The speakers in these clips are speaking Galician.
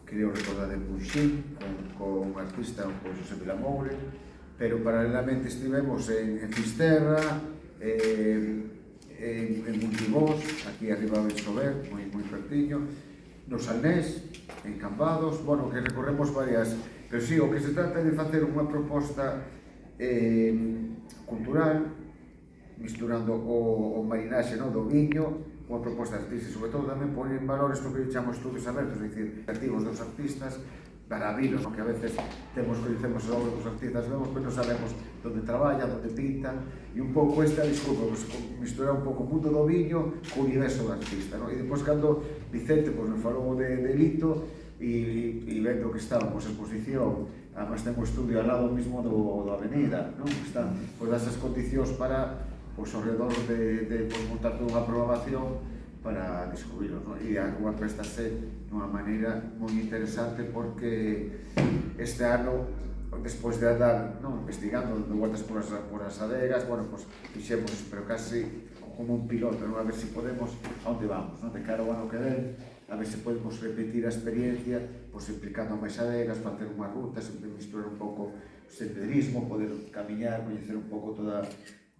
creo recordar de Punxín, con un artista, con Xosé Vilamoure, pero paralelamente estivemos en Fisterra, en Multibós, aquí arriba de Sober, moi pertiño, no Salnés, en Cambados, bueno, que recorremos varias, pero sí, o que se trata de facer unha proposta cultural, misturando o marinaxe do viño, unha proposta artística, sobre todo tamén poner en valor isto que chamamos estudos abertos, é dicir, creativos dos artistas, para abrilos, que a veces coñecemos as obras dos artistas, vemos, pero non sabemos onde traballan, onde pintan, e un pouco esta, disculpa, misturar un pouco o mundo do viño co universo do artista, e depois cando Vicente me falou de Lito, e vendo que estábamos en exposición, además ten un estudio ao lado mismo do Avenida, están esas condicións para ao redor de montar toda unha programación para descubrirlos, e a rúa préstase dunha maneira moi interesante porque este ano, despois de andar investigando, dando vueltas por as adegas, fixemos, pero casi como un piloto, a ver se podemos, a onde vamos, de cara ao ano que ven, a ver se podemos repetir a experiencia, implicando máis adegas, facer unha ruta, sempre misturar un pouco o senderismo, poder camiñar, coñecer un pouco toda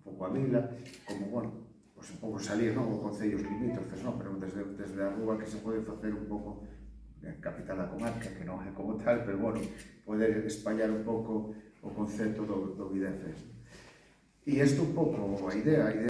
a vila, como, un pouco salir, o concellos limítrofes, pero desde a rúa que se pode facer un pouco a capital da comarca, que non é como tal, pero, poder espallar un pouco o concepto do Videfest. E isto un pouco a idea